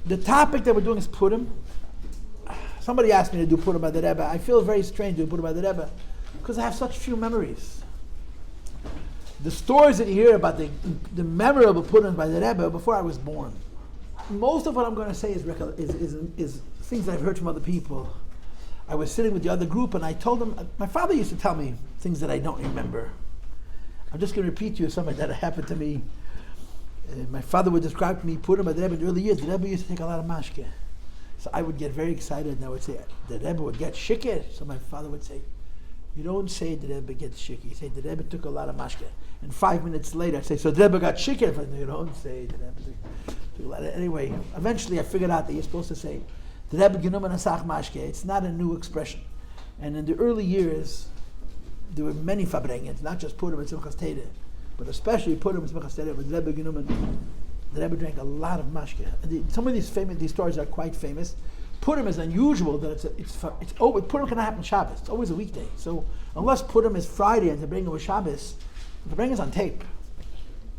The topic that we're doing is Purim. Somebody asked me to do Purim by the Rebbe. I feel very strange doing Purim by the Rebbe because I have such few memories. The stories that you hear about the memorable Purims by the Rebbe before I was born. Most of what I'm going to say is things that I've heard from other people. I was sitting with the other group and I told them, my father used to tell me things that I don't remember. I'm just going to repeat to you something that happened to me. My father would describe to me Purim by the Rebbe in the early years. The Rebbe used to take a lot of mashke. So I would get very excited and I would say, the Rebbe would get shikir. So my father would say, you don't say the Rebbe gets shikir. You say the Rebbe took a lot of mashke. And 5 minutes later I'd say, so the Rebbe got shikir. But you don't say the Rebbe took a lot of... Anyway, eventually I figured out that you're supposed to say, the Rebbe genommen asach mashke. It's not a new expression. And in the early years, there were many Fabrangians, not just Purim and Simchas Teda, but especially Purim and Simchas Teda with Rebbe genommen. The Rebbe drank a lot of mashke. Some of these stories are quite famous. Purim is unusual that Purim cannot happen Shabbos. It's always a weekday. So unless Purim is Friday and the Fabrangian was Shabbos, the Fabrangian's on tape.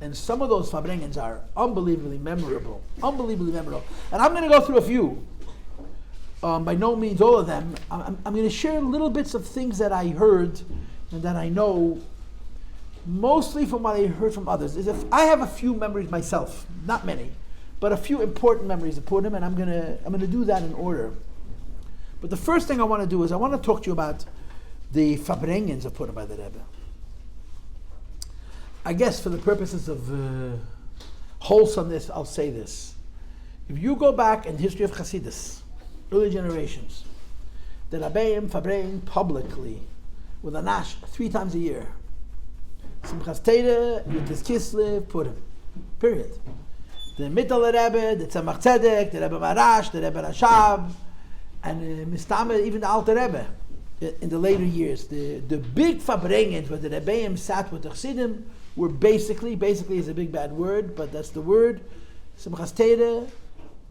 And some of those Fabrangians are unbelievably memorable. Unbelievably memorable. And I'm going to go through a few. By no means all of them. I'm going to share little bits of things that I heard and that I know, mostly from what I heard from others. I have a few memories myself, not many, but a few important memories of Purim, and I'm going to do that in order. But the first thing I want to do is I want to talk to you about the Fabrangians of Purim by the Rebbe. I guess for the purposes of wholesomeness, I'll say this. If you go back in the history of Hasidus, early generations, the Rabbeim Fabrangian publicly with a nash 3 times a year. Simchas Teda, Yudis Kislev, Purim. Period. The Mittel Rebbe, the Tzemach Tzedek, the Rebbe Marash, the Rebbe Rashab, and Mistame, even the Alter Rebbe in the later years. The big Fabrangians where the Rebbeim sat with the Chassidim were basically is a big bad word, but that's the word, Simchas Teda,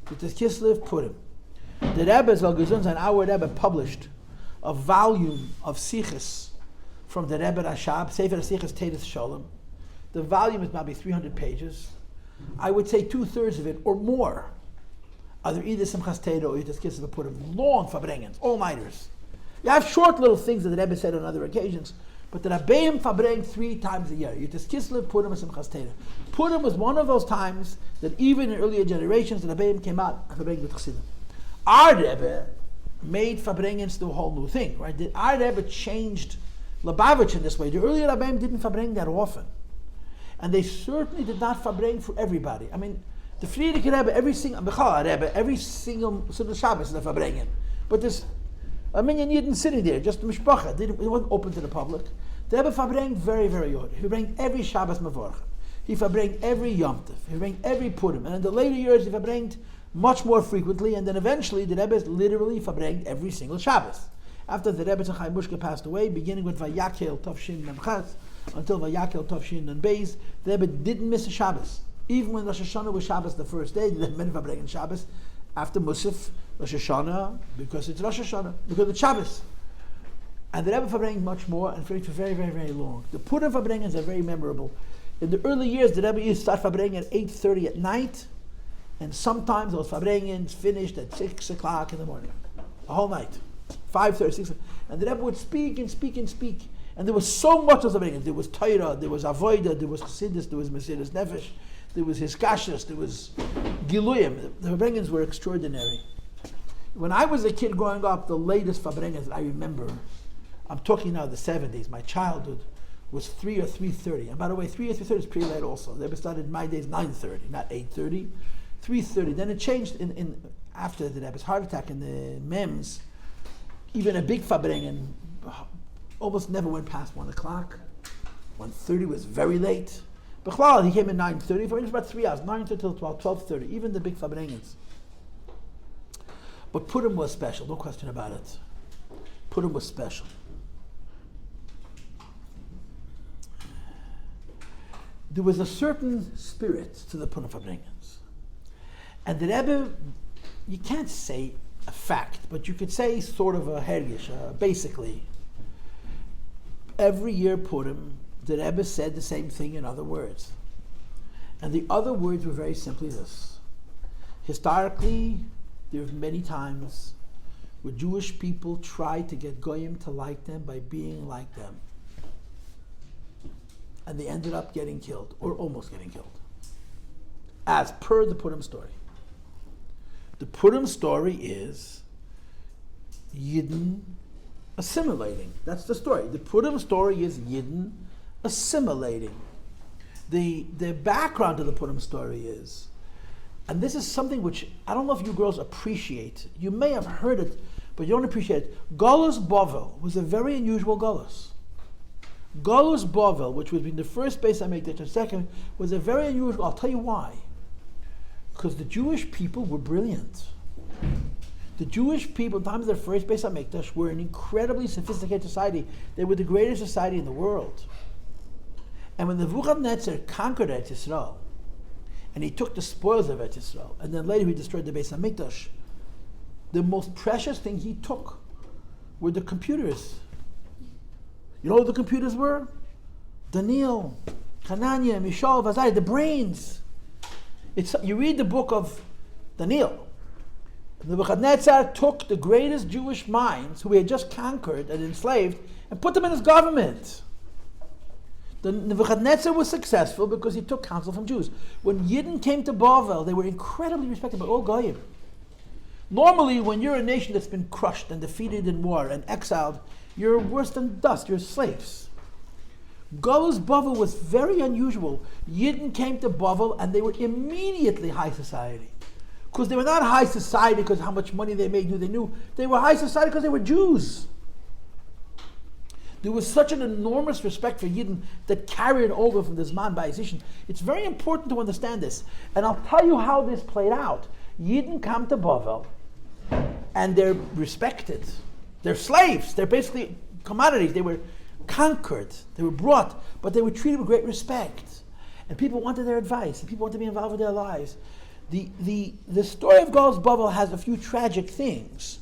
Yudis Kislev, Purim. The Rebbe, Zal Gezun, and our Rebbe published a volume of Sichos from the Rebbe Rashab, Sefer Sichos Tedas Shalom. The volume is maybe 300 pages. I would say 2/3 of it or more are either Simchas Teda or Yudis Kislev Purim. Long Fabrangians, all-nighters. You have short little things that the Rebbe said on other occasions, but the Rebbeim Fabrang 3 times a year. Yudis Kislev, Purim, and Simchas Teda. Purim was one of those times that even in earlier generations, the Rebbeim came out and Fabrang with Chassidim. Our Rebbe made Fabrangians do a whole new thing, right? Our Rebbe changed Lubavitch in this way. The earlier Rebbeim didn't Fabrang that often. And they certainly did not Fabrang for everybody. I mean, the Friedrich Rebbe, every single Shabbos is a Fabrangian. But there's a million Yidden sitting there, just the Mishpacha. It wasn't open to the public. The Rebbe Fabrang very, very odd. He Fabrang every Shabbos Mevorach. He Fabrang every Yom Tov. He Fabrang every Purim. And in the later years, he Fabranged much more frequently, and then eventually the Rebbe literally Fabranged every single Shabbos. After the Rebbe Tzachai Mushka passed away, beginning with Vayakel Tovshin Memchatz until Vayakel Tovshin and Beis, the Rebbe didn't miss a Shabbos. Even when Rosh Hashanah was Shabbos the first day, the Rebbe Fabranged Shabbos. After Musaf, Rosh Hashanah, because it's Rosh Hashanah, because it's Shabbos. And the Rebbe Fabranged much more and for very, very, very long. The Purim Fabrangians are very memorable. In the early years, the Rebbe used to start Fabranging at 8:30 at night. And sometimes those Fabrangians finished at 6 o'clock in the morning. The whole night. 5:30, 6 o'clock. And the Rebbe would speak and speak and speak. And there was so much of Fabrangians. There was Torah, there was Avodah, there was Chassidus, there was Mesiras Nefesh, there was Hiskashus, there was Giluyim. The Fabrangians were extraordinary. When I was a kid growing up, the latest Fabrangians that I remember, I'm talking now the 70s, my childhood, was 3 or 3:30. And by the way, 3 or 3:30 is pretty late also. The Rebbe started in my days 9:30, not 8:30. 3:30. Then it changed in after the Rebbe's heart attack in the MEMS. Even a big Fabrangian almost never went past 1 o'clock. 1:30 was very late. Bechlal, he came at 9:30. For about 3 hours, 9:30 till 12:30. Even the big Fabrangians. But Purim was special, no question about it. Purim was special. There was a certain spirit to the Purim Fabrangians. And the Rebbe, you can't say a fact, but you could say sort of a hergish, basically. Every year Purim, the Rebbe said the same thing in other words. And the other words were very simply this. Historically, there are many times where Jewish people tried to get Goyim to like them by being like them. And they ended up getting killed, or almost getting killed, as per the Purim story. The Purim story is Yidden assimilating. That's the story. The Purim story is Yidden assimilating. The background to the Purim story is, and this is something which I don't know if you girls appreciate. You may have heard it, but you don't appreciate it. Golus Bovel was a very unusual Golus. Golus Bovel, which would be the first Beis HaMikdash and the second, was a very unusual. I'll tell you why. Because the Jewish people were brilliant. The Jewish people, in times of their first Beis HaMikdash, were an incredibly sophisticated society. They were the greatest society in the world. And when the Nebuchadnezzar conquered Eretz Yisrael, and he took the spoils of Eretz Yisrael, and then later he destroyed the Beis HaMikdash, the most precious thing he took were the computers. You know what the computers were? Daniel, Hananiah, Mishael, Azariah, the brains. You read the book of Daniel. Nebuchadnezzar took the greatest Jewish minds who he had just conquered and enslaved and put them in his government. The Nebuchadnezzar was successful because he took counsel from Jews. When Yidden came to Bavel, they were incredibly respected by all Goyim. Normally, when you're a nation that's been crushed and defeated in war and exiled, you're worse than dust, you're slaves. Golus Bavel was very unusual. Yidden came to Bavel and they were immediately high society. Because they were not high society because how much money they made, who they knew. They were high society because they were Jews. There was such an enormous respect for Yidden that carried over from the Zman Bayis. It's very important to understand this. And I'll tell you how this played out. Yidden come to Bavel and they're respected. They're slaves. They're basically commodities. They were conquered. They were brought, but they were treated with great respect. And people wanted their advice. And people wanted to be involved with their lives. The story of Golus Bavel has a few tragic things.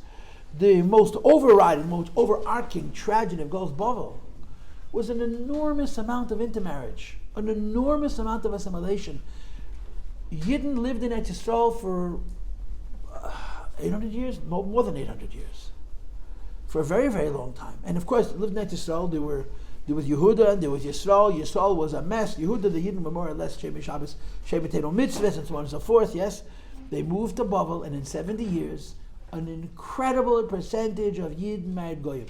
The most overriding, most overarching tragedy of Golus Bavel was an enormous amount of intermarriage, an enormous amount of assimilation. Yidden lived in Eretz Yisrael for 800 years, more than 800 years, for a very, very long time. And of course, lived in Eretz Yisrael, there was Yehuda, and there was Yisrael. Yisrael was a mess. Yehuda, the Yidden were more or less Shema Shabbos, Shema Teitel Mitzvahs, and so on and so forth, yes. They moved to Bavel, and in 70 years, an incredible percentage of Yidden married Goyim.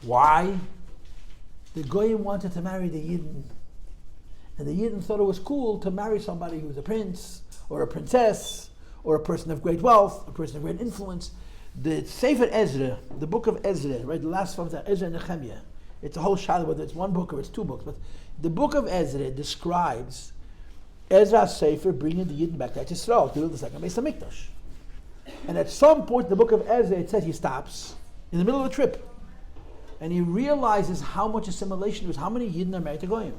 Why? The Goyim wanted to marry the Yidden. And the Yidden thought it was cool to marry somebody who was a prince, or a princess, or a person of great wealth, a person of great influence. The Sefer Ezra, the Book of Ezra, right, the last one, Ezra and Nehemiah. It's a whole Shelo, whether it's one book or it's two books. But the Book of Ezra describes Ezra's Sefer bringing the Yidden back to Eretz Yisrael to build the second Beis HaMikdash. And at some point in the Book of Ezra, it says he stops in the middle of the trip. And he realizes how much assimilation there is, how many Yidden are married to Goyim.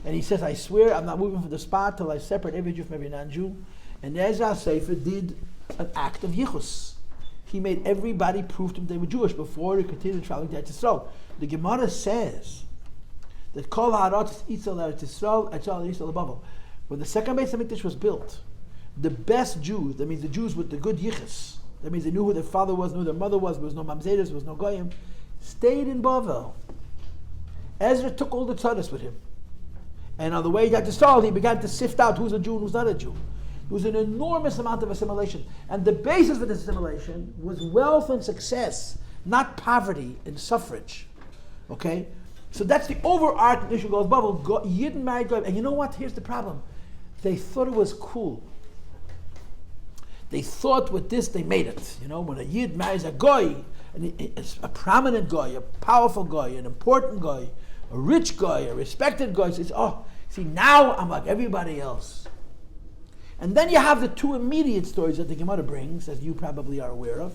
And he says, I swear I'm not moving from the spot till I separate every Jew from every non-Jew. And Ezra's Sefer did an act of yichus. He made everybody prove to him they were Jewish before he continued traveling to Eretz Yisrael. The Gemara says that Kol Ha'aretz Yisrael Eretz Yisrael Etzal Yisrael Bavel. When the second Beis HaMikdash was built, the best Jews, that means the Jews with the good yichus, that means they knew who their father was, knew who their mother was, there was no mamzeres, there was no goyim, stayed in Bavel. Ezra took all the tzaddas with him. And on the way to Yisrael, he began to sift out who's a Jew and who's not a Jew. There was an enormous amount of assimilation. And the basis for this assimilation was wealth and success, not poverty and suffrage. Okay? So that's the overarching issue of Golus Bavel. Yidden married Goyim. And you know what? Here's the problem. They thought it was cool. They thought with this they made it. You know, when a Yid marries a Goy, a prominent Goy, a powerful Goy, an important Goy, a rich Goy, a respected Goy, says, oh, see, now I'm like everybody else. And then you have the two immediate stories that the Gemara brings, as you probably are aware of.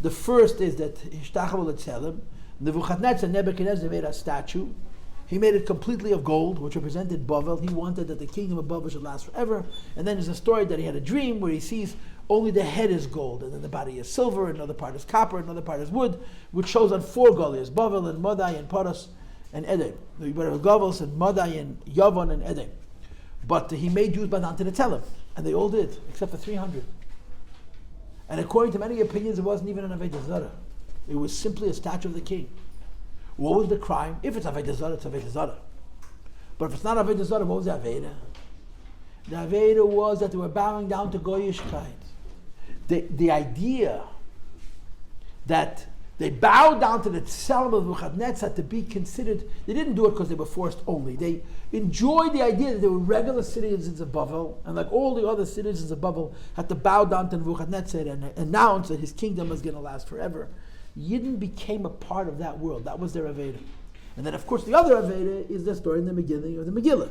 The first is that Hishtachol Etzelim, Nebuchadnezzar, Nebuchadnezzar made a statue. He made it completely of gold, which represented Bavel. He wanted that the kingdom of Bavel should last forever. And then there's a story that he had a dream where he sees only the head is gold, and then the body is silver, another part is copper, another part is wood, which shows on four Goliaths, Bavel and Madai and Paras and Edom. The Gavos and Madai and Yavon and Edom. But he made Jews bow down to the Telem, and they all did, except for 300. And according to many opinions, it wasn't even an Avodah Zarah. It was simply a statue of the king. What was the crime? If it's Avodah Zarah, it's Avodah Zarah. But if it's not Avodah Zarah, what was the Aveda? The Aveda was that they were bowing down to Goyishkeit. The idea that they bowed down to the Tselem of Nebuchadnezzar to be considered, they didn't do it because they were forced only. They enjoyed the idea that they were regular citizens of Babel, and like all the other citizens of Babel, had to bow down to Nebuchadnezzar and announce that his kingdom was going to last forever. Yidden became a part of that world. That was their Aveda. And then, of course, the other Aveda is the story in the beginning of the Megillah.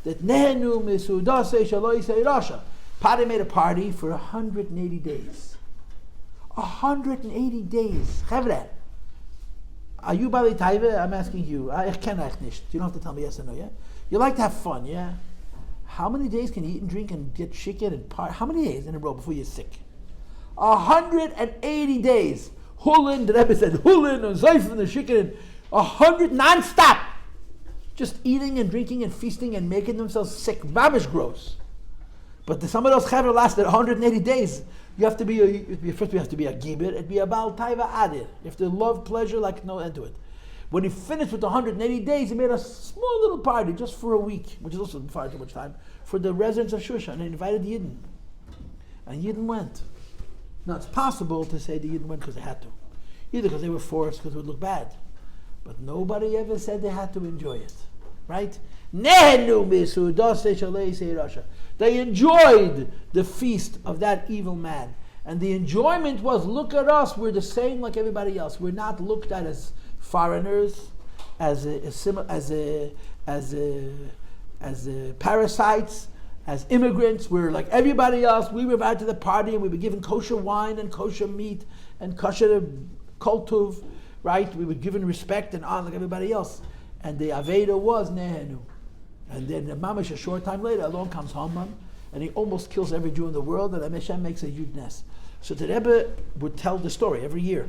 That Nehenu Misudase Shaloi Rasha. Pari made a party for 180 days. 180 days. Chavre. Are you Bali Taiva? I'm asking you. Ich kenne euch nicht. You don't have to tell me yes or no, yeah? You like to have fun, yeah? How many days can you eat and drink and get chicken and party? How many days in a row before you're sick? 180 days. Hulin, the Rebbe said, Hulin and Zeif and the chicken, 100 non-stop. Just eating and drinking and feasting and making themselves sick. Mamish gross. But some of those chaver lasted 180 days. You have to be first you have to be a gibber, it'd be a Baal Taiva Adir. You have to love pleasure like no end to it. When he finished with the 180 days, he made a small little party just for a week, which is also far too much time, for the residents of Shushan, and he invited Yidden. And Yidden went. Now it's possible to say the Yidden went because they had to. Either because they were forced because it would look bad. But nobody ever said they had to enjoy it. Right? They enjoyed the feast of that evil man. And the enjoyment was, look at us, we're the same like everybody else. We're not looked at as foreigners, as parasites, as immigrants. We're like everybody else. We were invited to the party and we were given kosher wine and kosher meat and kosher koltuv, right? We were given respect and honor like everybody else. And the Aveda was Nehenu. And then mamash a short time later, along comes Haman, and he almost kills every Jew in the world, and Hashem makes a huge nest. So the Rebbe would tell the story every year,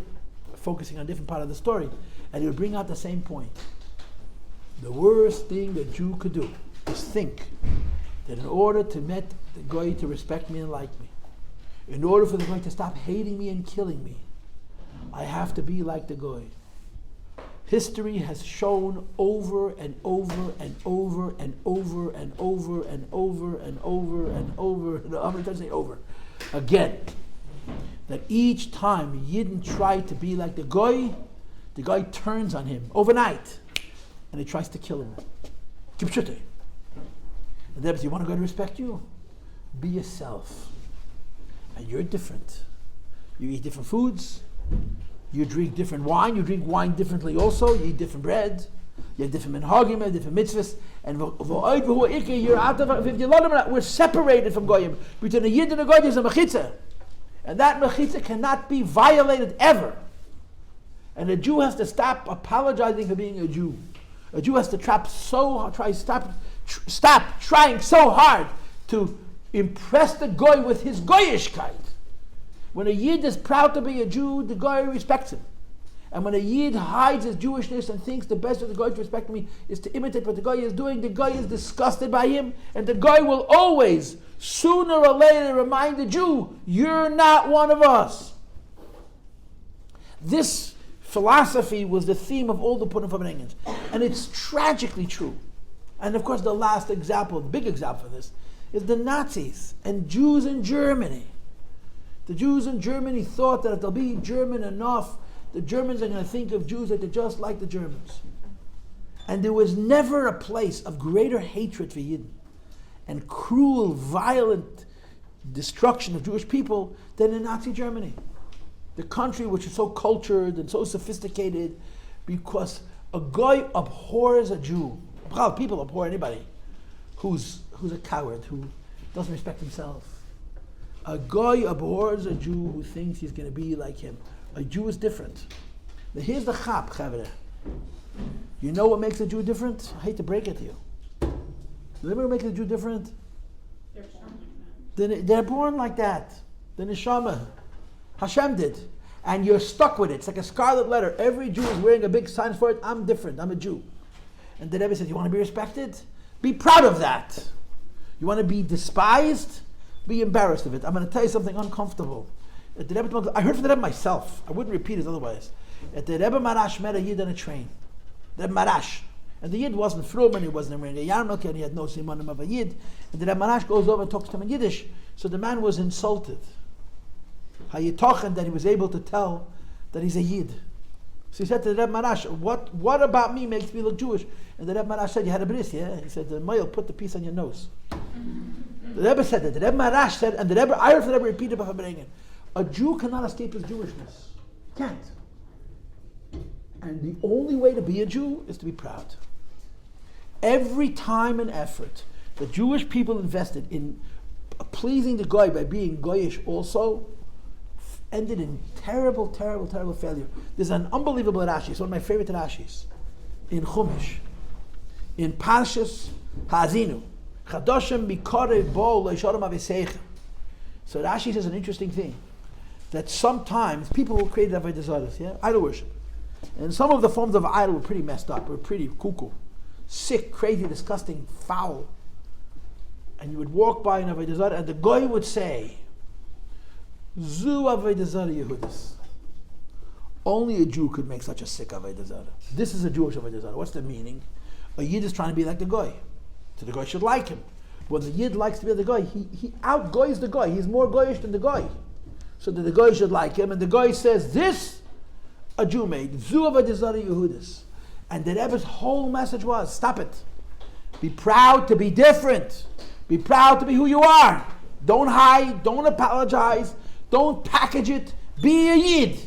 focusing on a different part of the story, and he would bring out the same point. The worst thing the Jew could do is think that in order to get the Goy to respect me and like me, in order for the Goy to stop hating me and killing me, I have to be like the Goy. History has shown over and over and over and over and over and over and over and over, how many times say over? Again, that each time Yidden try to be like the Goy turns on him overnight and he tries to kill him. Kipshute. And then you want a God to respect you? Be yourself. And you're different. You eat different foods. You drink different wine. You drink wine differently also. You eat different bread. You have different minhagim, different mitzvahs. And we're separated from goyim. Between a yid and a goy there's a mechitza. And that mechitza cannot be violated ever. And a Jew has to stop apologizing for being a Jew. A Jew has to stop trying so hard to impress the goy with his goyishkeit. When a Yid is proud to be a Jew, the Goy respects him. And when a Yid hides his Jewishness and thinks the best of the Goy to respect me is to imitate what the Goy is doing, the Goy is disgusted by him, and the Goy will always, sooner or later, remind the Jew, you're not one of us. This philosophy was the theme of all the Purim Fabrangians. And it's tragically true. And of course the last example, the big example for this, is the Nazis and Jews in Germany. The Jews in Germany thought that if they'll be German enough, the Germans are going to think of Jews that they're just like the Germans. And there was never a place of greater hatred for Yidden and cruel, violent destruction of Jewish people than in Nazi Germany. The country which is so cultured and so sophisticated because a Goy abhors a Jew. People abhor anybody who's a coward, who doesn't respect himself. A Goy abhors a Jew who thinks he's going to be like him. A Jew is different. Now here's the chap, chavre. You know what makes a Jew different? I hate to break it to you. You know what makes a Jew different? They're born like that. The neshama. Hashem did. And you're stuck with it. It's like a scarlet letter. Every Jew is wearing a big sign for it. I'm different. I'm a Jew. And the Rebbe says, you want to be respected? Be proud of that. You want to be despised? Be embarrassed of it. I'm going to tell you something uncomfortable. At the Rebbe, I heard from the Rebbe myself. I wouldn't repeat it otherwise. At the Rebbe Marash met a Yid on a train. The Rebbe Marash. And the Yid wasn't frum, and he wasn't wearing a yarmulke, and he had no simanim of a Yid. And the Rebbe Marash goes over and talks to him in Yiddish. So the man was insulted. Hayitochen, that he was able to tell that he's a Yid. So he said to the Rebbe Marash, what about me makes me look Jewish? And the Rebbe Marash said, you had a bris, yeah? He said, the male put the piece on your nose. The Rebbe said that. The Rebbe Marash said, and the Rebbe, I heard the Rebbe repeat it by Fabrangians. A Jew cannot escape his Jewishness. Can't. And the only way to be a Jew is to be proud. Every time and effort the Jewish people invested in pleasing the Goy by being Goyish also ended in terrible, terrible, terrible failure. There's an unbelievable Rashi. It's one of my favorite Rashis. In Chumash. In Parshas Ha'azinu. Chadoshim mikore bo leishorim aviseichem. So Rashi says an interesting thing. That sometimes people who created avodah zaros, idol worship, and some of the forms of idol were pretty messed up, were pretty cuckoo, sick, crazy, disgusting, foul. And you would walk by an avodah zarah, and the goy would say, "Zu avodah zarah Yehudis." Only a Jew could make such a sick avodah zarah. This is a Jewish avodah zarah. What's the meaning? A Yid is trying to be like the goy, so the goy should like him. When the Yid likes to be the goy, he outgoys the goy. He's more goyish than the goy. So that the Goy should like him, and the Goy says, this a Jew made, Zu avodah zarah Yehudis. And the Rebbe's whole message was, stop it. Be proud to be different. Be proud to be who you are. Don't hide, don't apologize, don't package it, be a Yid.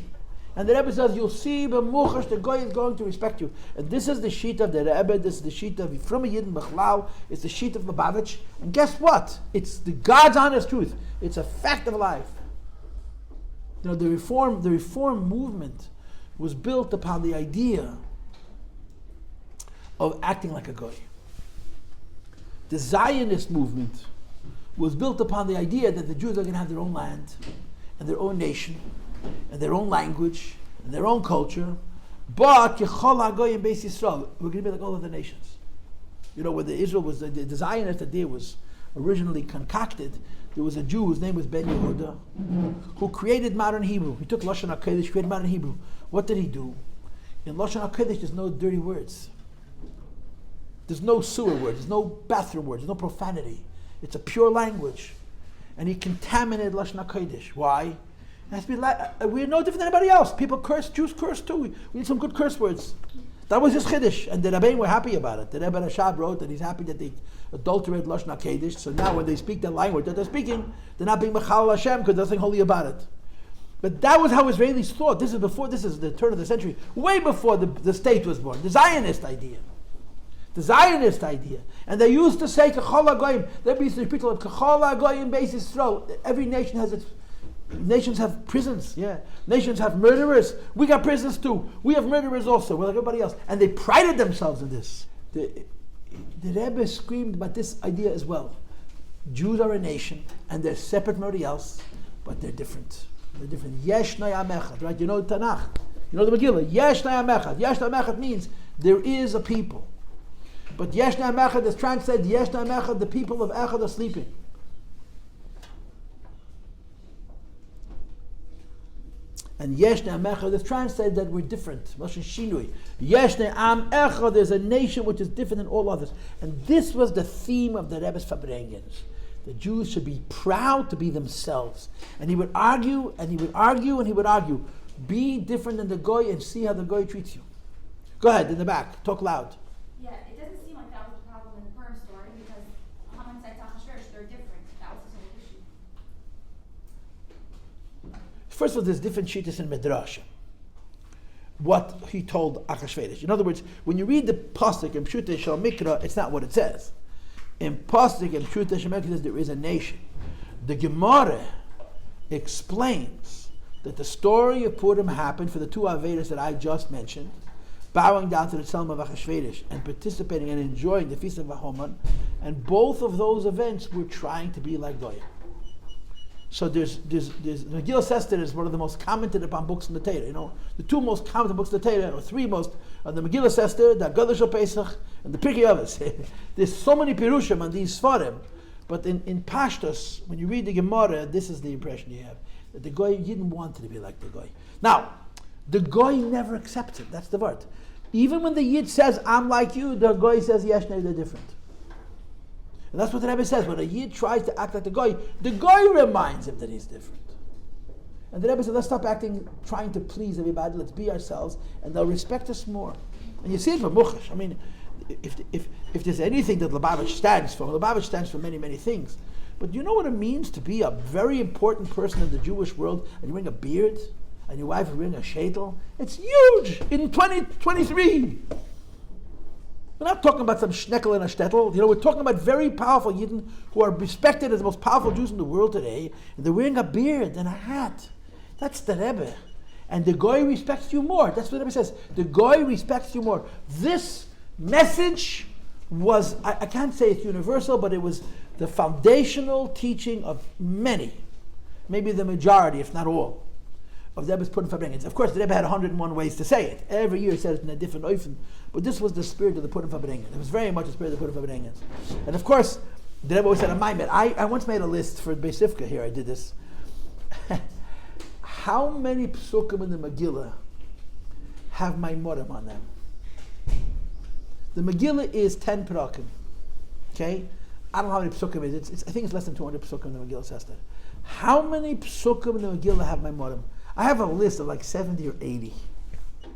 And the Rebbe says, you'll see, b'muchash, the Goy is going to respect you. And this is the sheet of the Rebbe, this is the sheet of from a Yid in Bechlau, it's the sheet of Lubavitch. And guess what? It's the God's honest truth. It's a fact of life. You know, the reform movement was built upon the idea of acting like a goy. The Zionist movement was built upon the idea that the Jews are going to have their own land and their own nation and their own language and their own culture. But Yechol HaGoy in Beis Yisrael, we're going to be like all other nations. You know, when the Zionist idea was originally concocted, there was a Jew whose name was Ben Yehuda, who created modern Hebrew. He took Lashon HaKodesh, created modern Hebrew. What did he do? In Lashon HaKodesh, there's no dirty words. There's no sewer words. There's no bathroom words. There's no profanity. It's a pure language. And he contaminated Lashon HaKodesh. Why? We're no different than anybody else. People curse, Jews curse too. We need some good curse words. That was his chiddush, and the Rabbi were happy about it. The Rebbe Rashab wrote that he's happy that they adulterated Lashon HaKodesh, so now when they speak the language that they're speaking, they're not being Mechal Hashem because there's nothing holy about it. But that was how Israelis thought. This is the turn of the century, way before the state was born. The Zionist idea. The Zionist idea. And they used to say, Kachol HaGoyim, they used to repeat like Kachol HaGoyim Beis Yisrael. Every nation has its... Nations have prisons, Nations have murderers. We got prisons too. We have murderers also. We're like everybody else. And they prided themselves in this. The Rebbe screamed about this idea as well. Jews are a nation, and they're separate from everybody else, but they're different. They're different. Yesh nayam echad, right? You know Tanakh. You know the Megillah. Yesh nayam echad. Yesh nayam echad means there is a people. But Yesh nayam echad is translated, Yesh nayam echad, the people of Echad are sleeping. And Yesh Ne'am Echad is translated that we're different. Moshe Shinui. Yesh Ne'am Echad, there's a nation which is different than all others. And this was the theme of the Rebbe's Fabrangians. The Jews should be proud to be themselves. And he would argue, and he would argue, and he would argue. Be different than the Goy and see how the Goy treats you. Go ahead, in the back. Talk loud. Yeah, it doesn't seem like that was the problem in the Purim story because Haman said to Achashverosh, they're different. That was his whole issue. First of all, there's different shittas in Midrash. What he told Achashverosh. In other words, when you read the pasuk in Pshutei Shel Mikra, it's not what it says. In pasuk in Pshutei Shel Mikra, it says there is a nation. The Gemara explains that the story of Purim happened for the two Avedas that I just mentioned, bowing down to the Tzelem of Achashverosh and participating and enjoying the feast of Haman, and both of those events were trying to be like Goyim. So there's Megillah Esther is one of the most commented upon books in the Torah. You know, the two most commented books in the Torah, or three most, are the Megillah Esther, the Haggadah Shel Pesach, and the Pirkei Avos. There's so many pirushim on these Sfarim, But in Pashtus, when you read the Gemara, this is the impression you have. That the Goy didn't want to be like the Goy. Now, the Goy never accepts it. That's the word. Even when the Yid says, I'm like you, the Goy says, yes, no, they're different. And that's what the Rebbe says. When a Yid tries to act like the Goy reminds him that he's different. And the Rebbe said, let's stop trying to please everybody. Let's be ourselves, and they'll respect us more. And you see it from Muchash. I mean, if there's anything that Lubavitch stands for, Lubavitch stands for many, many things. But you know what it means to be a very important person in the Jewish world, and you bring a beard, and your wife will bring a sheitel? It's huge in 2023. We're not talking about some schneckel and a shtetl. We're talking about very powerful Yidden who are respected as the most powerful Jews in the world today, and they're wearing a beard and a hat. That's the Rebbe. And the Goy respects you more. That's what the Rebbe says. The Goy respects you more. This message was, I can't say it's universal, but it was the foundational teaching of many, maybe the majority, if not all, of the Rebbe's Purim Fabrangians. Of course, the Rebbe had 101 ways to say it. Every year he said it in a different oifen, but this was the spirit of the Purim Fabrangians. It was very much the spirit of the Purim Fabrangians. And of course, the Rebbe always said, I once made a list for Beisifka here, I did this. How many psukim in the Megillah have Maimorim on them? The Megillah is 10 perakim. Okay? I don't know how many psukim it is. I think it's less than 200 psukim in the Megillah says that. How many psukim in the Megillah have Maimorim? I have a list of like 70 or 80. Do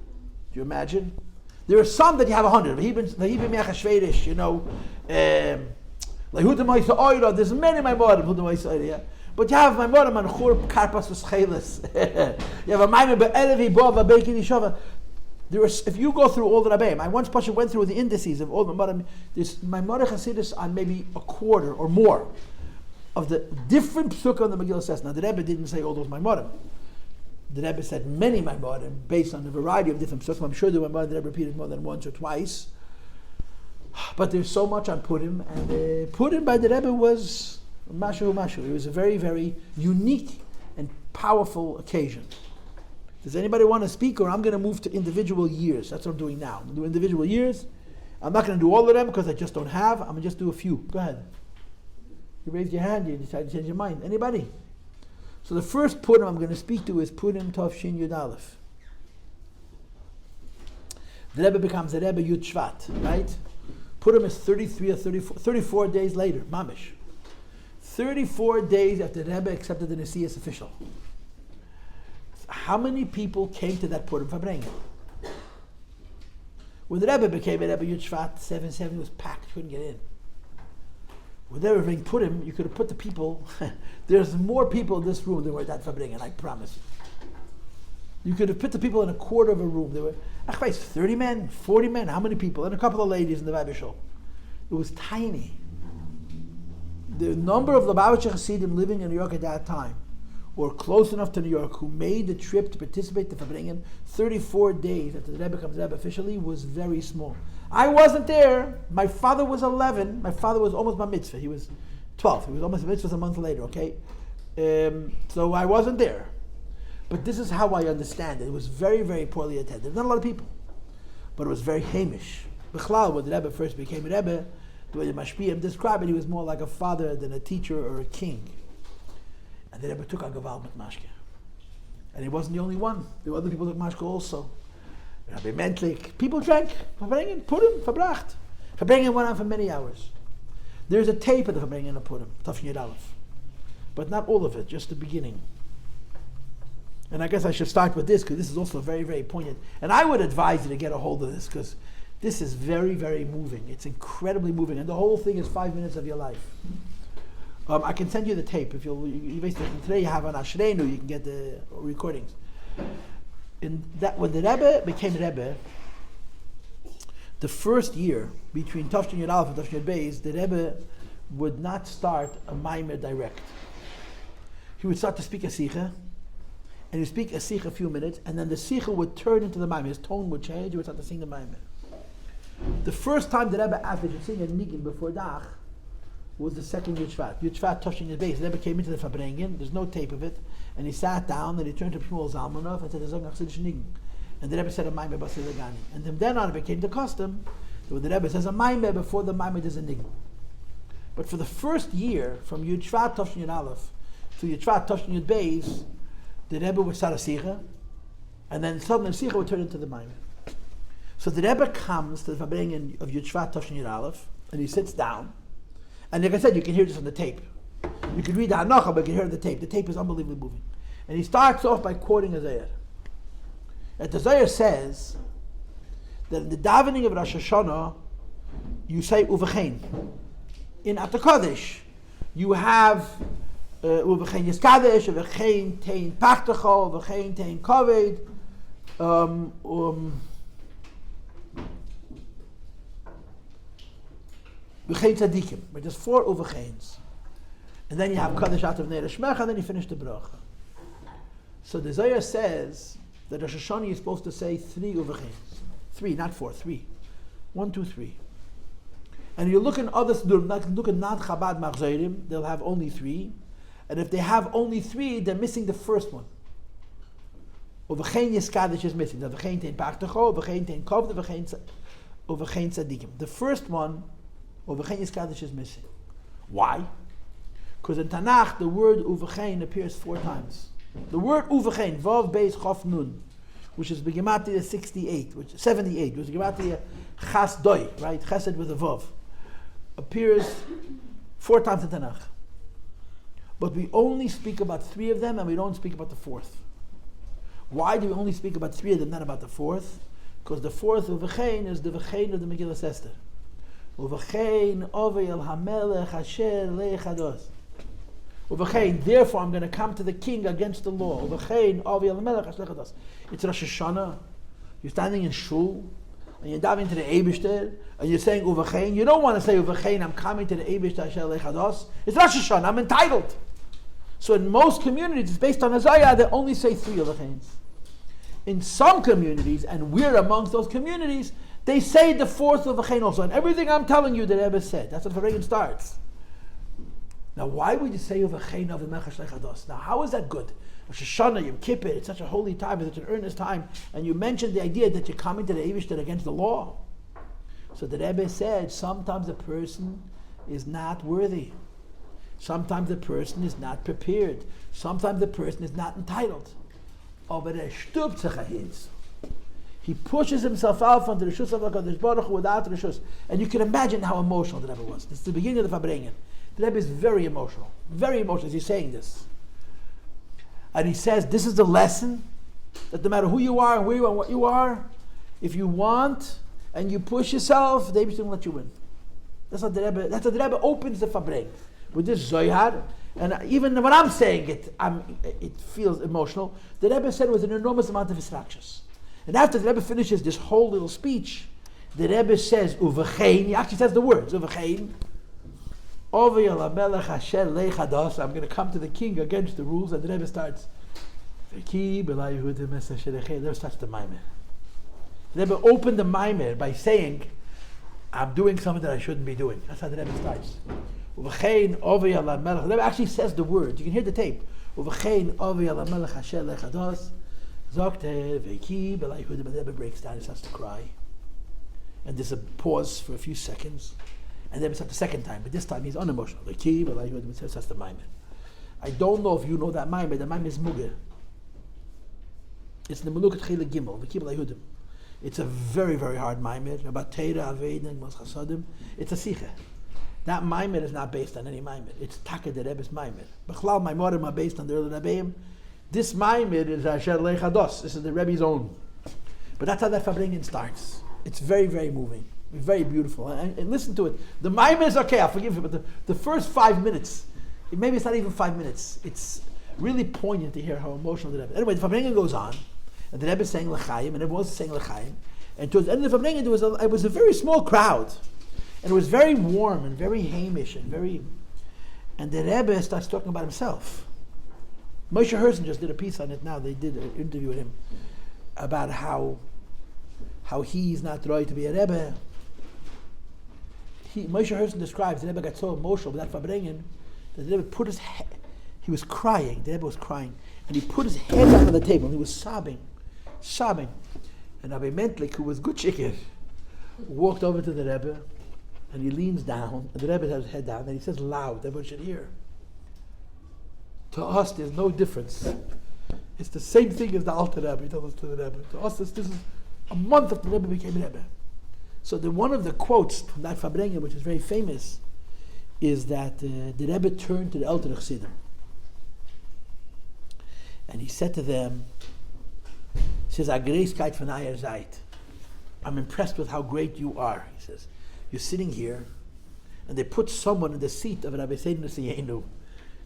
you imagine? There are some that you have 100. There's many Maimorim. But you have Maimorim on HuRa, Karpas, V'Scheles. You have a Maimon Be'elevi, Bova, Beikin, Yishova. If you go through all the Rabbeim, I once went through the indices of all the Maimorim. There's Maimorim Hasidus on maybe a quarter or more of the different psukim the Megillah says. Now the Rebbe didn't say all those Maimorim. The Rebbe said many Maimorim based on a variety of different psukim. I'm sure the Maimorim the Rebbe repeated more than once or twice. But there's so much on Purim, and Purim by the Rebbe was Mashu. It was a very, very unique and powerful occasion. Does anybody want to speak, or I'm going to move to individual years? That's what I'm doing now. I'm going to do individual years. I'm not going to do all of them because I just don't have. I'm going to just do a few. Go ahead. You raised your hand, you decided to change your mind. Anybody? So the first Purim I'm going to speak to is Purim Tov Shin Yud Aleph. The Rebbe becomes the Rebbe Yud Shvat, right? Purim is 33 or 34 days later, Mamish. 34 days after the Rebbe accepted the Nasi as official. How many people came to that Purim Fabrangian? When the Rebbe became a Rebbe Yud Shvat, 770 was packed, couldn't get in. When they were doing Purim, you could have put the people, there's more people in this room than were at that Fabrangian, I promise you. You could have put the people in a quarter of a room. There were 30 men, 40 men, how many people? And a couple of ladies in the Rabbi show. It was tiny. The number of Lubavitcher Hasidim living in New York at that time, or close enough to New York, who made the trip to participate in the Fabrangian 34 days after the Rebbe becomes Rebbe officially, was very small. I wasn't there. My father was 11. My father was almost bar mitzvah. He was 12. He was almost bar mitzvah a month later, okay? So I wasn't there. But this is how I understand it. It was very, very poorly attended. Not a lot of people. But it was very Hamish. B'chlal, when the Rebbe first became a Rebbe, the way the Mashpiyim described it, he was more like a father than a teacher or a king. And the Rebbe took a Gaval mit Mashke. And he wasn't the only one. There were other people who took Mashke also. Rabbi Mentlik. People drank. Fabrangian, Purim, Verbracht. Fabrangian went on for many hours. There's a tape of the Fabrangian of Purim, Tafshin Yud Aleph. But not all of it, just the beginning. And I guess I should start with this, because this is also very, very poignant. And I would advise you to get a hold of this, because this is very, very moving. It's incredibly moving. And the whole thing is 5 minutes of your life. I can send you the tape. If you basically, today you have on Ashreinu, you can get the recordings. In that, when the Rebbe became Rebbe, the first year between Tafshin Yud Aleph and Tafshin Yud Beis, the Rebbe would not start a Maimer direct. He would start to speak a Sikha, and he would speak a Sikha a few minutes, and then the Sikha would turn into the Maimer. His tone would change, he would start to sing the Maimer. The first time the Rebbe asked to sing a Nigin before Dach was the second Yud Shvat. Yud Shvat, Tafshin Yud Beis. The Rebbe came into the Fabrangian, there's no tape of it, and he sat down and he turned to Shmuel Zalmanov and said, "Zog Chassidus Nigin." And the Rebbe said a Maimer Basilagani. And from then on it became the custom that when the Rebbe says a Maimer, before the Maimer there's a Nigin. But for the first year, from Yud Shvat Tavshin Yud Aleph to Yud Shvat Tavshin Yud Beis, the Rebbe would start a Sikha, and then suddenly the Sikha would turn into the Maimer. So the Rebbe comes to the Fabrangian of Yud Shvat Tavshin Yud Aleph, and he sits down, and like I said, you can hear this on the tape. You can read the Hanacha, but you can hear the tape. The tape is unbelievably moving. And he starts off by quoting a Zayar. And the Zayar says that in the davening of Rosh Hashanah, you say Uvachein. In At HaKodesh, you have Uvachein Yiskadesh, Uvachein Tein Pachtacho, Uvachein Tein Koved, Uvachein Tzadikim. But there's 4 Uvacheins. And then you have Kadesh Atav Neir Shmech, and then you finish the bracha. So the Zohar says that Rosh Hashanah is supposed to say 3 Uvacheins. 3, not 4, 3. 1, 2, 3. And you look in other Sidurim, like look at Nad Chabad Machzorim, they'll have only 3. And if they have only 3, they're missing the first one. Uvachein Yiskadesh is missing. Uvachein Tein Pachtacho, Uvachein Tein Koved, Uvachein Tzadikim. The first one, Uvachein Yiskadesh is missing. Why? Because in Tanakh, the word Uvachein appears 4 times. The word Uvachein, Vav Beis Chof Nun, which is Begematria 78, which 78, which is Begematria Chas Doi, right? Chesed with a Vav, appears 4 times in Tanakh. But we only speak about 3 of them, and we don't speak about the 4th. Why do we only speak about 3 of them, not about the 4th? Because the 4th Uvachein is the Vachein of the Megillah Esther. Uvachein Ovei El HaMelech Asher Le Chados. Uvachein, therefore I'm going to come to the king against the law. Uvachein Ovei El HaMelech Asher Le Chados. It's Rosh Hashanah. You're standing in shul, and you're diving to the Eibishter, and you're saying Uvachein. You don't want to say Uvachein, I'm coming to the Eibishter Asher Le Chados. It's Rosh Hashanah, I'm entitled. So in most communities, it's based on Azayah, they only say 3 Uvacheins. In some communities, and we're amongst those communities, they say the 4th Uvachein also. And everything I'm telling you, the Rebbe said. That's what Fabrangians starts. Now, why would you say Uvachein of the Mechash Lechados? Now, how is that good? Rosh Hashanah, Yom Kippur, it's such a holy time, it's such an earnest time, and you mentioned the idea that you're coming to the Eivishter against the law. So the Rebbe said, sometimes a person is not worthy. Sometimes the person is not prepared. Sometimes the person is not entitled. Aber stirbt sich ahins. He pushes himself out from the Rishus of HaKadosh Baruch Hu without Rishus. And you can imagine how emotional the Rebbe was. This is the beginning of the Fabrangian. The Rebbe is very emotional as he's saying this. And he says, this is the lesson, that no matter who you are and where you are and what you are, if you want and you push yourself, they will let you win. That's how the Rebbe opens the Fabrangian. With this Zohar, and even when I'm saying it, it feels emotional. The Rebbe said it was an enormous amount of instructions. And after the Rebbe finishes this whole little speech, the Rebbe says, Uvachein, he actually says the words, Uvachein, Ovei El HaMelech Asher Le Chados, I'm going to come to the king against the rules, and the Rebbe starts, the Rebbe starts the Maimer. The Rebbe opened the Maimer by saying, I'm doing something that I shouldn't be doing. That's how the Rebbe starts. Uvachein Ovei El HaMelech. The Rebbe actually says the words. You can hear the tape. Uvachein Ovei El HaMelech Asher Le Chados. Zokte Veki B'lai Yehudim. The Rebbe breaks down and starts to cry. And there's a pause for a few seconds. And then it's not the second time, but this time he's unemotional. Veki B'lai Yehudim. That's the Maimer. I don't know if you know that Maimer. The Maimer is Muger. It's the Melukat Chile Gimel. Veki B'lai Yehudim. It's a very, very hard Maimer. About Teira, Aveda, and Mos Chasadim. It's a Sikha. That Maimer is not based on any Maimer. It's Taka the Rebbe's Maimer. Bechlal Maimorim are based on the early Rebbeim. This Maimer is Asher Le Chados. This is the Rebbe's own. But that's how that Fabrangian starts. It's very, very moving. Very beautiful. And listen to it. The Maimer is okay, I'll forgive you, but the first 5 minutes, maybe it's not even 5 minutes, it's really poignant to hear how emotional the Rebbe is. Anyway, the Fabrangian goes on, and the Rebbe is saying L'chaim, and everyone else is saying L'chaim. And towards the end of the Fabrangian, it was a very small crowd. And it was very warm and very Hamish and and the Rebbe starts talking about himself. Moshe Herson just did a piece on it now. They did an interview with him about how he's not right to be a Rebbe. Moshe Herson describes the Rebbe got so emotional with that Fabrangian that the Rebbe put his head, he was crying, the Rebbe was crying, and he put his head down on the table and he was sobbing. And Rabbi Mentlik, who was good chicken, walked over to the Rebbe And he leans down, and the Rebbe has his head down, and he says loud, everyone should hear. To us, there's no difference. It's the same thing as the Alter Rebbe. He told us to the Rebbe. To us, this is a month after the Rebbe became Rebbe. So one of the quotes from that Fabrangian, which is very famous, is that the Rebbe turned to the Elter Chassidim. And he said to them, he says, "Agreiskeit von eurer Seite. I'm impressed with how great you are." He says, "You're sitting here, and they put someone in the seat of Rabbi Seidin Siyenu,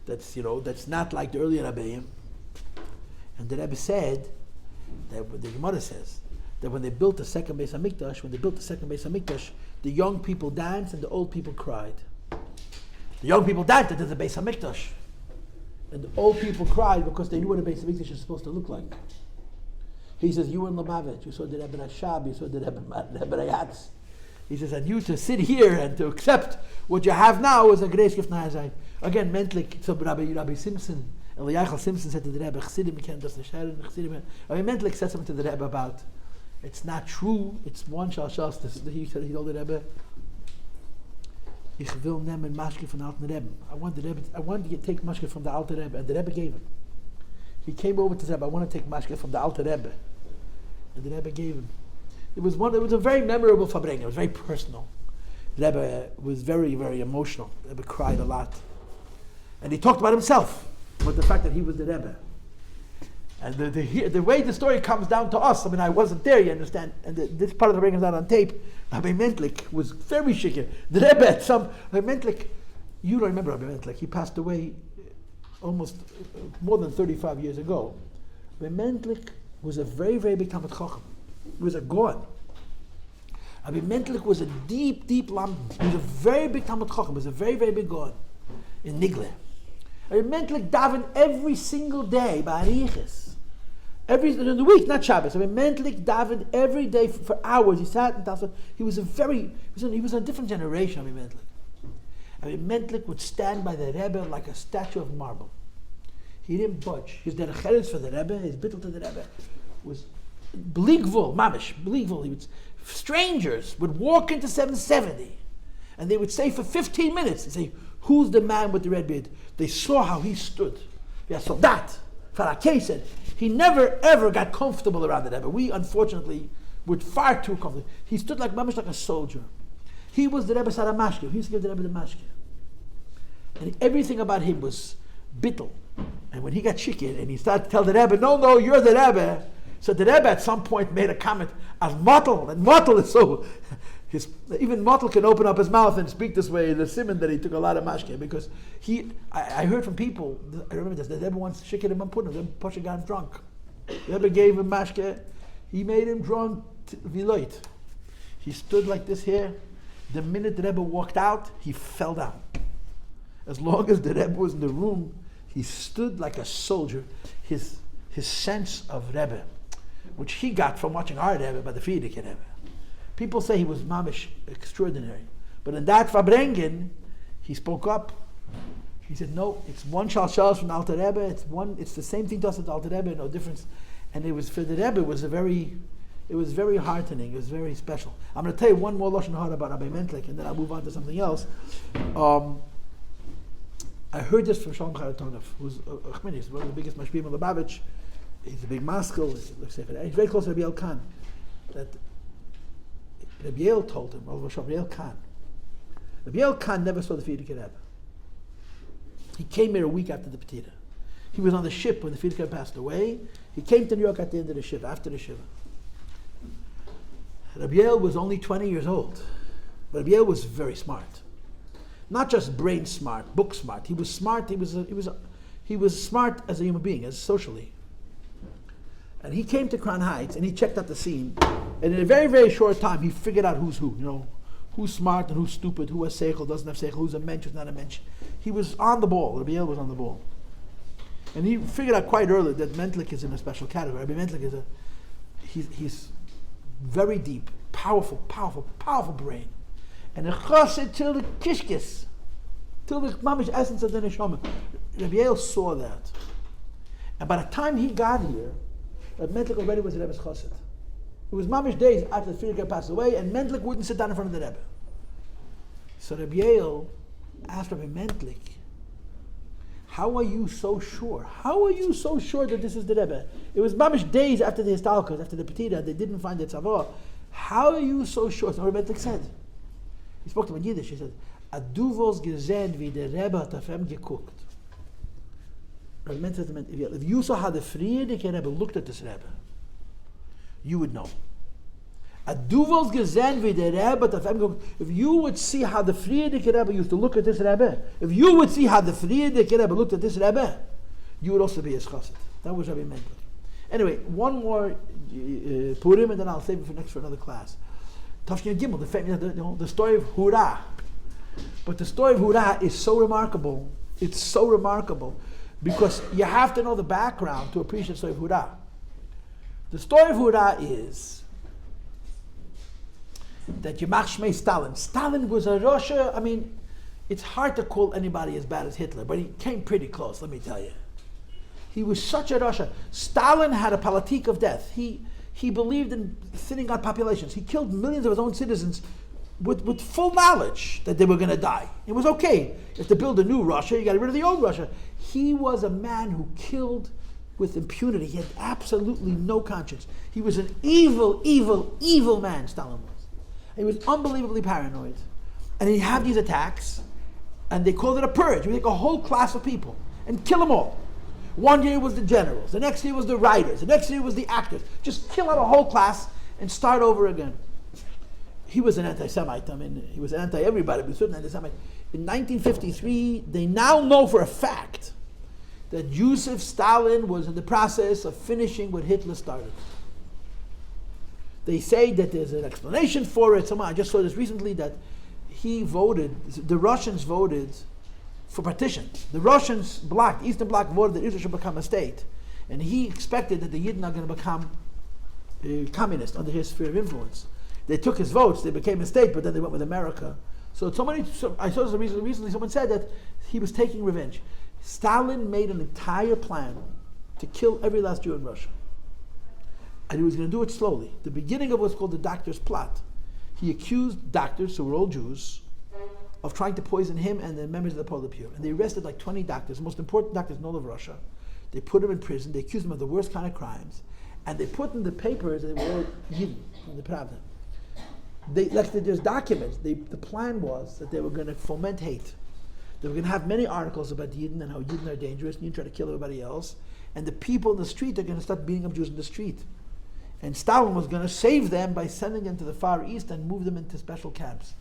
that's not like the earlier Rabbeim." And the Rebbe said, that the Gemara says, that when they built the second Beis Hamikdash, the young people danced and the old people cried. The young people danced into the Beis Hamikdash, and the old people cried because they knew what a Beis Hamikdash is supposed to look like. He says, "You in Lubavitch, you saw the Rebbe Rashab, you saw the Rebbe Rayatz." He says, "And you to sit here and to accept what you have now is a grace gift." Again, mentally, so Rabbi Simpson, Eliyahu Simpson said to the Rebbe, "Chassidim can't just Chassidim." Rabbi Mentlik said something to the Rebbe about, it's not true, it's one shal. He told the Rebbe, "Ich will nehmen mashke von Alten Rebbe." I wanted to take mashke from the Alter Rebbe, and the Rebbe gave him. He came over to the Rebbe, "I want to take mashke from the Alter Rebbe," and the Rebbe gave him. It was a very memorable Fabrangian. It was very personal. The Rebbe was very, very emotional. The Rebbe cried a lot, and he talked about himself, about the fact that he was the Rebbe. And the way the story comes down to us, I wasn't there, you understand, and this part of the Fabrangian is not on tape. Rabbi Mentlik was very shikir. The Rebbe had Rabbi Mentlik, you don't remember Rabbi Mentlik, he passed away almost more than 35 years ago. Rabbi Mentlik was a very, very big Talmid Chacham. He was a Goan. Rabbi Mentlik was a deep, deep lamb. He was a very big Talmid Chacham. He was a very, very big Goan in Nigle. Rabbi Mentlik davened every single day by Arichis. In the week, not Shabbos. Rabbi Mentlik davened every day for hours. He sat and davened. He was a different generation, Rabbi Mentlik. Rabbi Mentlik would stand by the Rebbe like a statue of marble. He didn't budge. His derech for the Rebbe, his bittul to the Rebbe, was Bligvul, mamish, Bligvul. Strangers would walk into 770, and they would say for 15 minutes, they say, "Who's the man with the red beard?" They saw how he stood. Yeah, so that, Farakeh said, he never ever got comfortable around the Rebbe. We, unfortunately, were far too comfortable. He stood like mamish, like a soldier. He was the Rebbe Saramashke. He used to give the Rebbe the mashke. And everything about him was bittul. And when he got shikir, and he started to tell the Rebbe, no, you're the Rebbe. So the Rebbe at some point made a comment as Motel, and Motel is so, even Motel can open up his mouth and speak this way, the simon that he took a lot of mashke, because I heard from people, I remember this, the Rebbe once shikir him and put him, the Pasha got him drunk. The Rebbe gave him mashke, he made him drunk, viloit. He stood like this here, the minute the Rebbe walked out, he fell down. As long as the Rebbe was in the room, he stood like a soldier. His sense of Rebbe, which he got from watching our Rebbe by the Frierdiker Rebbe. People say he was mamish extraordinary. But in that Fabrangian, he spoke up. He said, "No, it's one shalshal from the Alter Rebbe. It's the same thing to us as the Alter Rebbe, no difference." And it was for the Rebbe. It was very heartening. It was very special. I'm going to tell you one more lashon hara about Rabbi Mentlik, and then I'll move on to something else. I heard this from Shalom Charatonov, who's one of the biggest mashpim of Lubavitch. He's a big maskell. He's very close to Rabbi Elkan. That Rabbi El told him, Rabbi Elkan never saw the Frierdiker Rebbe. He came here a week after the Petira. He was on the ship when the Frierdiker passed away. He came to New York at the end of the Shiva, after the Shiva. Rabbi El was only 20 years old. But Rabbi El was very smart. Not just brain smart, book smart. He was smart. He was smart as a human being, as socially. And he came to Crown Heights and he checked out the scene. And in a very, very short time, he figured out who's who. Who's smart and who's stupid, who has seichel, doesn't have seichel, who's a mensch, who's not a mensch. He was on the ball. Rabbi El was on the ball. And he figured out quite early that Mentlik is in a special category. Rabbi Mentlik is he's very deep, powerful brain. And a chassid till the kishkis, till the mamish essence of the neshama. Rabbi El saw that. And by the time he got here, Rabbi Mentlik already was a Rebbe's chassid. It was mamish days after the Frierdiker passed away, and Mentlik wouldn't sit down in front of the Rebbe. So Rabbi Yael asked Rabbi Mentlik, how are you so sure? How are you so sure that this is the Rebbe? It was mamish days after the Histalkos, after the Petira, they didn't find the Tzavor. How are you so sure? So Rabbi Mentlik said, he spoke to him in Yiddish, he said, Aduvos gesehen wie der Rebbe hat auf ihm geguckt. Rabbi Mentlik said, if you saw how the Friedrich Rebbe looked at this Rebbe, you would know. Aduvos gesehen wie der Rebbe hat auf ihm geguckt. If you would see how the Friedrich Rebbe used to look at this Rebbe, if you would see how the Friedrich Rebbe looked at this Rebbe, you would also be his chassid. That was Rabbi Mentlik. Anyway, one more Purim, and then I'll save it for another class. Tafshin Gimel, the story of HuRa. But the story of HuRa is so remarkable. It's so remarkable because you have to know the background to appreciate the story of HuRa. The story of HuRa is that Yamach Shmei Stalin. Stalin was a Rosh. I mean, it's hard to call anybody as bad as Hitler, but he came pretty close, let me tell you. He was such a Rosh. Stalin had a politique of death. He believed in thinning out populations. He killed millions of his own citizens with full knowledge that they were going to die. It was okay. If to build a new Russia, you got to get rid of the old Russia. He was a man who killed with impunity. He had absolutely no conscience. He was an evil, evil, evil man, Stalin was. He was unbelievably paranoid. And he'd have these attacks, and they called it a purge. We take a whole class of people and kill them all. One year was the generals, the next year was the writers, the next year was the actors. Just kill out a whole class and start over again. He was an anti-Semite. I mean, he was anti-everybody, but certainly anti-Semite. In 1953, they now know for a fact that Joseph Stalin was in the process of finishing what Hitler started. They say that there's an explanation for it. I just saw this recently that the Russians voted for partition. The Russians blocked, the Eastern Bloc voted that Israel should become a state. And he expected that the Yidden are going to become communist under his sphere of influence. They took his votes, they became a state, but then they went with America. I saw this recently, someone said that he was taking revenge. Stalin made an entire plan to kill every last Jew in Russia. And he was going to do it slowly. The beginning of what's called the doctor's plot. He accused doctors, who were all Jews, of trying to poison him and the members of the Politburo. And they arrested like 20 doctors, the most important doctors in all of Russia. They put them in prison, they accused them of the worst kind of crimes, and they put in the papers that they were all Yidden in the Pravda. There's documents. The plan was that they were going to foment hate. They were going to have many articles about Yidden and how Yidden are dangerous, and you try to kill everybody else. And the people in the street are going to start beating up Jews in the street. And Stalin was going to save them by sending them to the Far East and move them into special camps.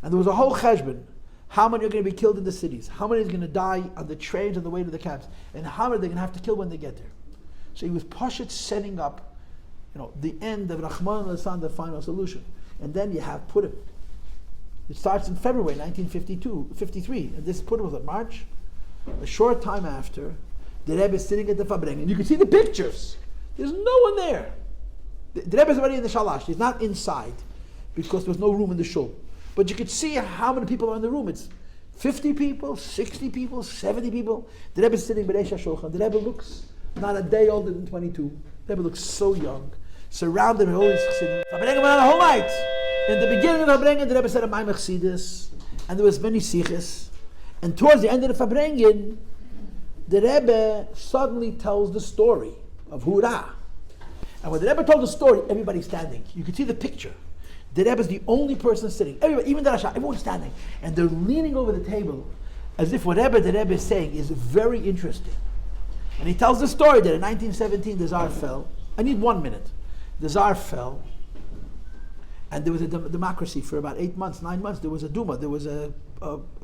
And there was a whole cheshbon. How many are going to be killed in the cities? How many is going to die on the trains on the way to the camps? And how many are they going to have to kill when they get there? So he was Pashut setting up, the end of Rahman al-San, the final solution. And then you have Purim. It starts in February 1953. And this Purim was in March. A short time after, the Rebbe is sitting at the Fabrangians. And you can see the pictures. There's no one there. The Rebbe is already in the shalash. He's not inside because there was no room in the shul. But you could see how many people are in the room. It's 50 people, 60 people, 70 people. The Rebbe is sitting by Reish HaShulchan. The Rebbe looks not a day older than 22. The Rebbe looks so young. Surrounded by all these chassidim. Fabrangians went on the whole night. In the beginning of the Fabrangian, the Rebbe said a Maimach Chassidus, and there was many siches. And towards the end of the Fabrangian, the Rebbe suddenly tells the story of HuRa. And when the Rebbe told the story, everybody's standing. You could see the picture. The Rebbe is the only person sitting. Everybody, even the Rasha, everyone's standing. And they're leaning over the table as if whatever the Rebbe is saying is very interesting. And he tells the story that in 1917 the Tsar fell. I need 1 minute. The Tsar fell. And there was a democracy for about 8 months, 9 months. There was a Duma, there was a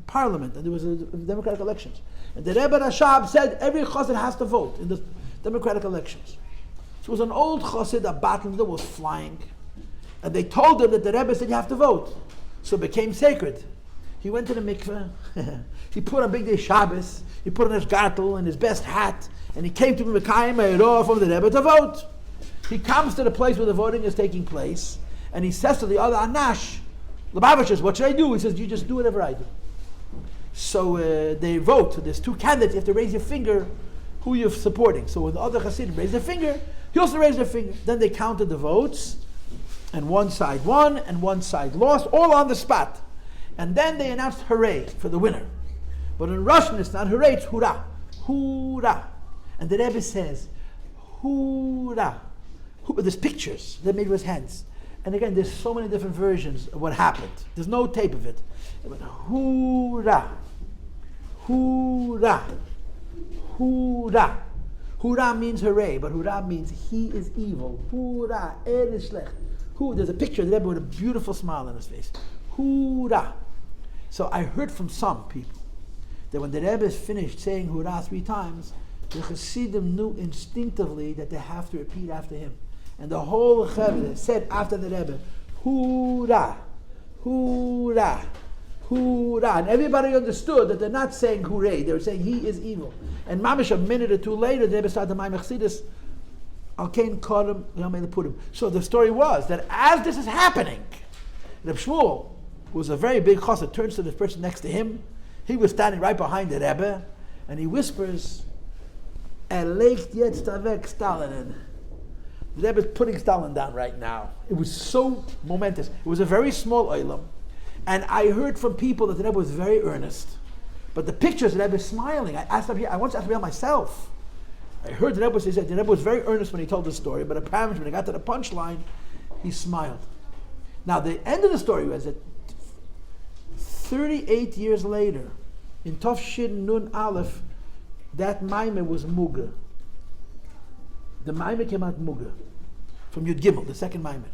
parliament, and there was a democratic elections. And the Rebbe Rashab said every chassid has to vote in the democratic elections. So it was an old chassid, a battler was flying. And they told him that the Rebbe said you have to vote. So it became sacred. He went to the mikveh. He put on big day Shabbos. He put on his gartel and his best hat. And he came to Mekayim HuRa from the Rebbe to vote. He comes to the place where the voting is taking place. And he says to the other Anash, Lubavitchers, what should I do? He says, you just do whatever I do. So they vote. There's 2 candidates. You have to raise your finger who you're supporting. So when the other Hasidim raised their finger, he also raised their finger. Then they counted the votes. And one side won and one side lost, all on the spot. And then they announced hooray for the winner. But in Russian, it's not hooray, it's HuRa. HuRa. And the Rebbe says, HuRa. There's pictures that made with his hands. And again, there's so many different versions of what happened. There's no tape of it. But HuRa. HuRa. HuRa. HuRa means hooray, but HuRa means he is evil. HuRa. There's a picture of the Rebbe with a beautiful smile on his face. HuRa. So I heard from some people that when the Rebbe finished saying HuRa 3 times, the Chassidim knew instinctively that they have to repeat after him. And the whole Rebbe said after the Rebbe, HuRa, HuRa, HuRa. And everybody understood that they're not saying hooray, they were saying he is evil. And mamish a minute or 2 later, the Rebbe started the Maimach Chassidus, Alkein Kodem Yomei Purim. So the story was that as this is happening, Reb Shmuel, who was a very big chassid, turns to the person next to him. He was standing right behind the Rebbe, and he whispers, legt jetzt weg Stalin. The Rebbe is putting Stalin down right now. It was so momentous. It was a very small oilam, and I heard from people that the Rebbe was very earnest. But the pictures, the Rebbe is smiling. I once asked Rabbi myself. I heard the Rebbe say that the Rebbe was very earnest when he told the story, but apparently when he got to the punchline, he smiled. Now the end of the story was that 38 years later, in Tov Shin Nun Aleph, that Maimah was Muga. The Maimah came out Muga from Yud Gimel, the second Maimah.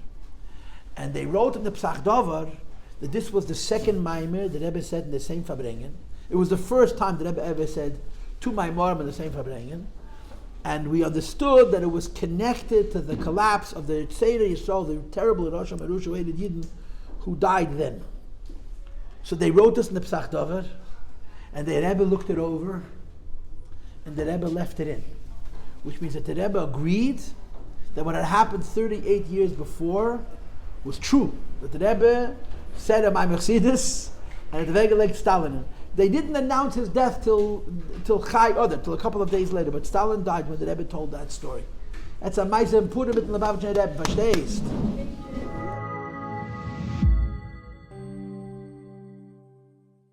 And they wrote in the Psach Davar that this was the second Maimah the Rebbe said in the same Fabrangian. It was the first time the Rebbe ever said 2 Maimarim in the same Fabrangian. And we understood that it was connected to the collapse of the Tzeder Yisrael, the terrible Rosh Hashanah hated Yidden who died then. So they wrote this in the Psach Davar, and the Rebbe looked it over, and the Rebbe left it in. Which means that the Rebbe agreed that what had happened 38 years before was true. That the Rebbe said a Maimach Chassidus, and the Rebbe left Stalin. They didn't announce his death till Chai Oder, till a couple of days later, but Stalin died when the Rebbe told that story. That's a Maisa in Purim mit dem Lubavitcher Rebbe, verstehst?